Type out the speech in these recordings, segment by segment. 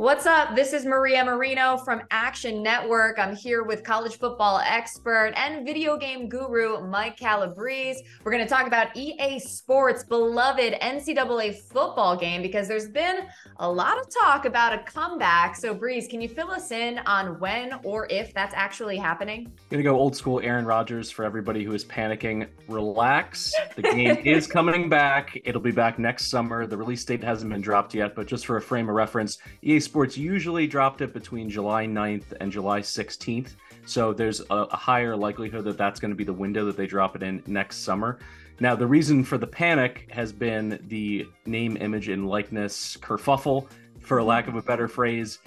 What's up? This is Maria Marino from Action Network. I'm here with college football expert and video game guru Mike Calabrese. We're going to talk about EA Sports' beloved NCAA football game because there's been a lot of talk about a comeback. So, Breeze, can you fill us in on when or if that's actually happening? Going to go old school Aaron Rodgers for everybody who is panicking. Relax. The game is coming back. It'll be back next summer. The release date hasn't been dropped yet, but just for a frame of reference, EA Sports usually dropped it between July 9th and July 16th. So there's a higher likelihood that that's going to be the window that they drop it in next summer. Now, the reason for the panic has been the name, image, and likeness kerfuffle, for lack of a better phrase.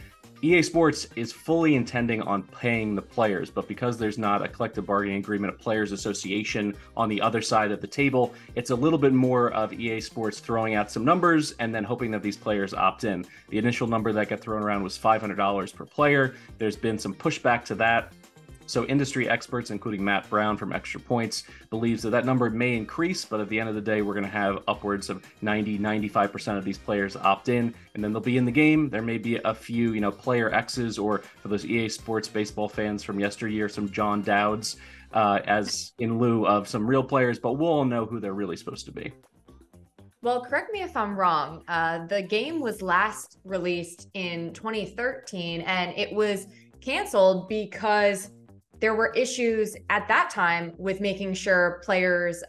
EA Sports is fully intending on paying the players, but because there's not a collective bargaining agreement, a players association on the other side of the table, it's a little bit more of EA Sports throwing out some numbers and then hoping that these players opt in. The initial number that got thrown around was $500 per player. There's been some pushback to that. So industry experts, including Matt Brown from Extra Points, believes that that number may increase, but at the end of the day, we're going to have upwards of 95% of these players opt in, and then they'll be in the game. There may be a few, player X's, or for those EA Sports baseball fans from yesteryear, some John Dowds, as in lieu of some real players, but we'll all know who they're really supposed to be. Well, correct me if I'm wrong. The game was last released in 2013, and it was canceled because there were issues at that time with making sure players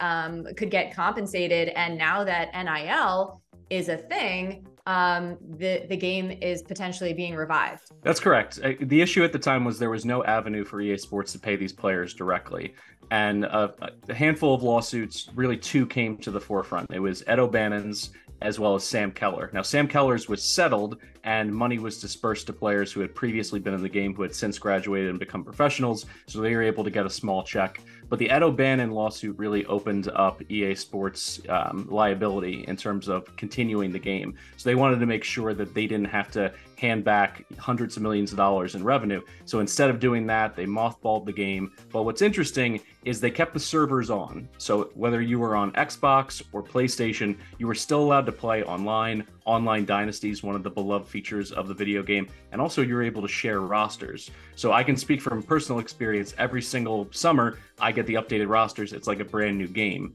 could get compensated. And now that NIL is a thing, the game is potentially being revived. That's correct. The issue at the time was there was no avenue for EA Sports to pay these players directly. And a handful of lawsuits, really two, came to the forefront. It was Ed O'Bannon's as well as Sam Keller. Now, Sam Keller's was settled and money was dispersed to players who had previously been in the game who had since graduated and become professionals, so they were able to get a small check. But the Ed O'Bannon lawsuit really opened up EA Sports liability in terms of continuing the game. So they wanted to make sure that they didn't have to hand back hundreds of millions of dollars in revenue. So instead of doing that, they mothballed the game. But what's interesting is they kept the servers on. So whether you were on Xbox or PlayStation, you were still allowed to play online. Online Dynasty is one of the beloved features of the video game. And also you're able to share rosters. So I can speak from personal experience. Every single summer, I get the updated rosters. It's like a brand new game.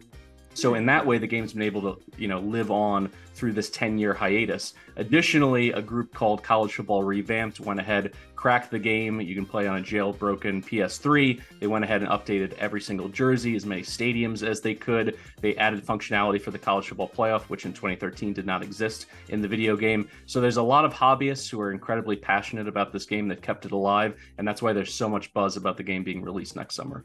So in that way, the game's been able to, live on through this 10-year hiatus. Additionally, a group called College Football Revamped went ahead, cracked the game. You can play on a jailbroken PS3. They went ahead and updated every single jersey, as many stadiums as they could. They added functionality for the College Football Playoff, which in 2013 did not exist in the video game. So there's a lot of hobbyists who are incredibly passionate about this game that kept it alive, and that's why there's so much buzz about the game being released next summer.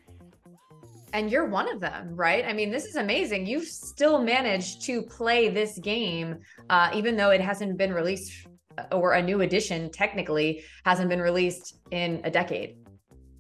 And you're one of them, right? I mean, this is amazing. You've still managed to play this game, even though it hasn't been released, or a new edition technically hasn't been released in a decade.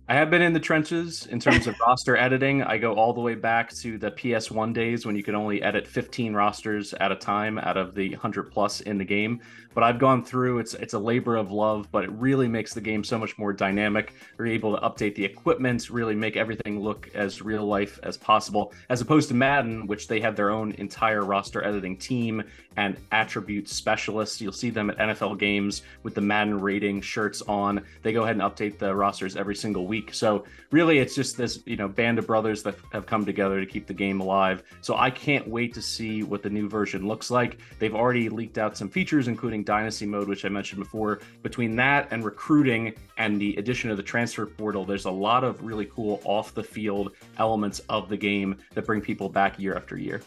I have been in the trenches in terms of roster editing. I go all the way back to the PS1 days when you could only edit 15 rosters at a time out of the 100 plus in the game. But I've gone through, it's a labor of love, but it really makes the game so much more dynamic. You're able to update the equipment, really make everything look as real life as possible, as opposed to Madden, which they have their own entire roster editing team and attribute specialists. You'll see them at NFL games with the Madden rating shirts on. They go ahead and update the rosters every single week. So really, it's just this, band of brothers that have come together to keep the game alive. So I can't wait to see what the new version looks like. They've already leaked out some features, including Dynasty mode, which I mentioned before. Between that and recruiting and the addition of the transfer portal, there's a lot of really cool off the field elements of the game that bring people back year after year.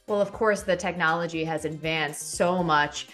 Well, of course, the technology has advanced so much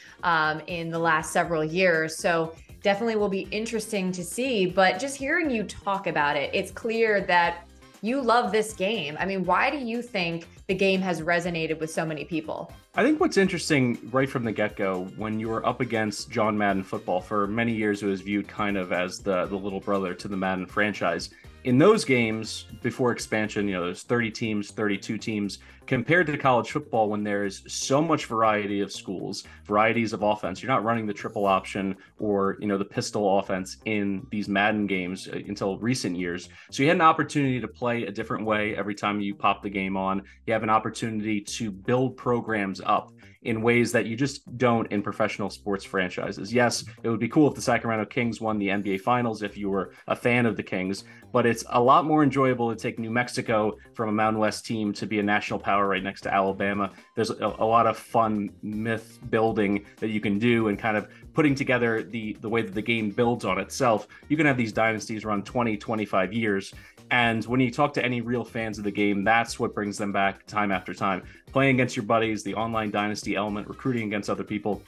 in the last several years. So definitely will be interesting to see. But just hearing you talk about it, it's clear that you love this game. I mean, why do you think the game has resonated with so many people? I think what's interesting right from the get-go, when you were up against John Madden Football, for many years it was viewed kind of as the little brother to the Madden franchise. In those games before expansion, there's 30 teams, 32 teams, compared to college football when there's so much variety of schools, varieties of offense. You're not running the triple option or, the pistol offense in these Madden games until recent years. So you had an opportunity to play a different way every time you pop the game on. You have an opportunity to build programs up in ways that you just don't in professional sports franchises. Yes, it would be cool if the Sacramento Kings won the NBA Finals if you were a fan of the Kings, but it's a lot more enjoyable to take New Mexico from a Mountain West team to be a national power right next to Alabama. There's a lot of fun myth building that you can do and kind of putting together the way that the game builds on itself. You can have these dynasties run 20, 25 years. And when you talk to any real fans of the game, that's what brings them back time after time. Playing against your buddies, the online dynasty element, recruiting against other people,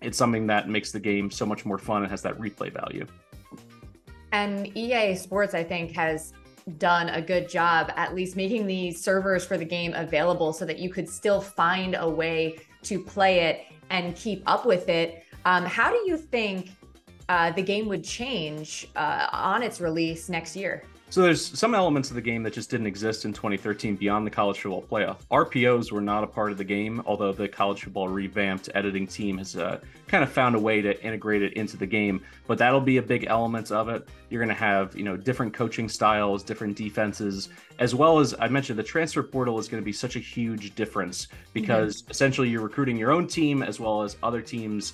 it's something that makes the game so much more fun and has that replay value. And EA Sports, I think, has done a good job at least making these servers for the game available so that you could still find a way to play it and keep up with it. How do you think the game would change on its release next year? So there's some elements of the game that just didn't exist in 2013 beyond the college football playoff. RPOs were not a part of the game, although the college football revamped editing team has kind of found a way to integrate it into the game. But that'll be a big element of it. You're going to have, different coaching styles, different defenses, as well as I mentioned, the transfer portal is going to be such a huge difference because essentially you're recruiting your own team as well as other teams,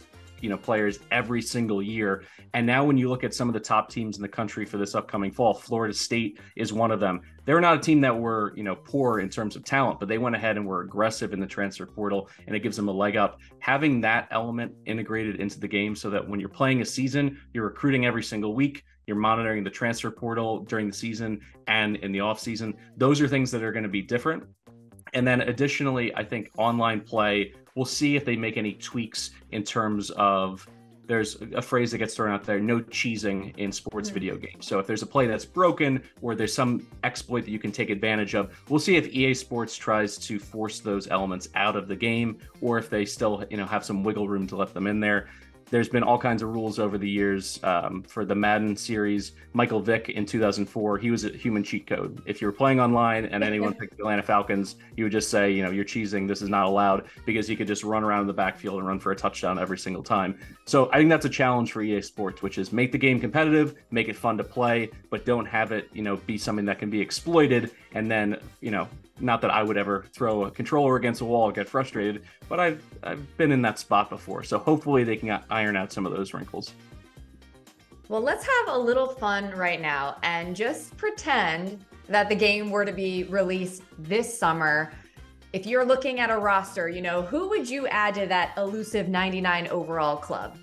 players every single year. And now when you look at some of the top teams in the country for this upcoming fall, Florida State is one of them. They're not a team that were, poor in terms of talent, but they went ahead and were aggressive in the transfer portal, and it gives them a leg up. Having that element integrated into the game so that when you're playing a season, you're recruiting every single week, you're monitoring the transfer portal during the season and in the off season. Those are things that are going to be different. And then additionally, I think online play, we'll see if they make any tweaks in terms of, there's a phrase that gets thrown out there, no cheesing in sports video games. So if there's a play that's broken or there's some exploit that you can take advantage of, we'll see if EA Sports tries to force those elements out of the game or if they still, have some wiggle room to let them in there. There's been all kinds of rules over the years for the Madden series. Michael Vick in 2004, he was a human cheat code. If you were playing online and anyone picked the Atlanta Falcons, he would just say, you're cheesing, this is not allowed, because he could just run around in the backfield and run for a touchdown every single time. So I think that's a challenge for EA Sports, which is make the game competitive, make it fun to play, but don't have it, be something that can be exploited. And then, not that I would ever throw a controller against a wall and get frustrated, but I've been in that spot before. So hopefully they can iron out some of those wrinkles. Well, let's have a little fun right now and just pretend that the game were to be released this summer. If you're looking at a roster, who would you add to that elusive 99 overall club?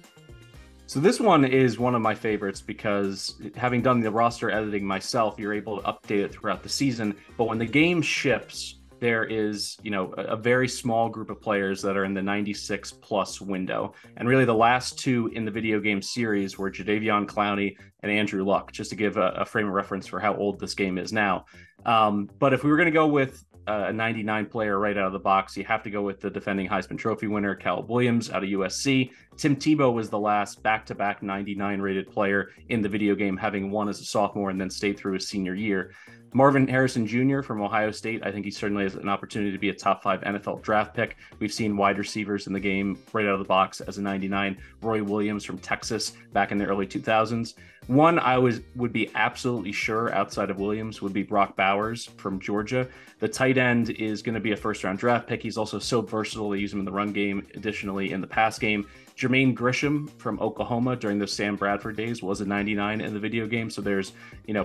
So this one is one of my favorites because having done the roster editing myself, you're able to update it throughout the season. But when the game ships, there is, a very small group of players that are in the 96 plus window. And really the last two in the video game series were Jadeveon Clowney and Andrew Luck, just to give a frame of reference for how old this game is now. But if we were going to go with a 99 player right out of the box, you have to go with the defending Heisman Trophy winner, Caleb Williams out of USC. Tim Tebow was the last back-to-back 99 rated player in the video game, having won as a sophomore and then stayed through his senior year. Marvin Harrison Jr. from Ohio State, I think he certainly has an opportunity to be a top 5 NFL draft pick. We've seen wide receivers in the game right out of the box as a 99. Roy Williams from Texas back in the early 2000s. One I would be absolutely sure outside of Williams would be Brock Bowers from Georgia. The tight end is going to be a first-round draft pick. He's also so versatile. They use him in the run game, additionally in the pass game. Jermaine Grisham from Oklahoma during those Sam Bradford days was a 99 in the video game. So there's,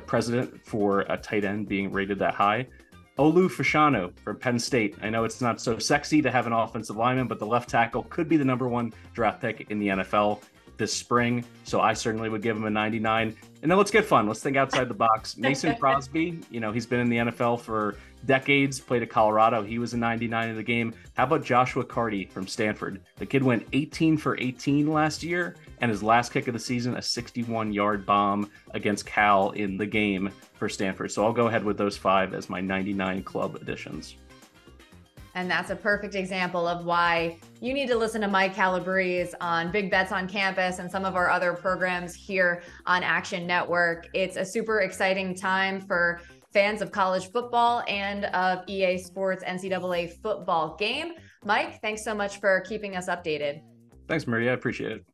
precedent for a tight end being rated that high. Olu Fashanu from Penn State. I know it's not so sexy to have an offensive lineman, but the left tackle could be the #1 draft pick in the NFL this spring. So I certainly would give him a 99. And then let's get fun. Let's think outside the box. Mason Crosby, he's been in the NFL for decades, played at Colorado. He was a 99 in the game. How about Joshua Carty from Stanford? The kid went 18 for 18 last year, and his last kick of the season, a 61-yard bomb against Cal in the game for Stanford. So I'll go ahead with those 5 as my 99 club additions. And that's a perfect example of why you need to listen to Mike Calabrese on Big Bets on Campus and some of our other programs here on Action Network. It's a super exciting time for fans of college football and of EA Sports NCAA football game. Mike, thanks so much for keeping us updated. Thanks, Maria. I appreciate it.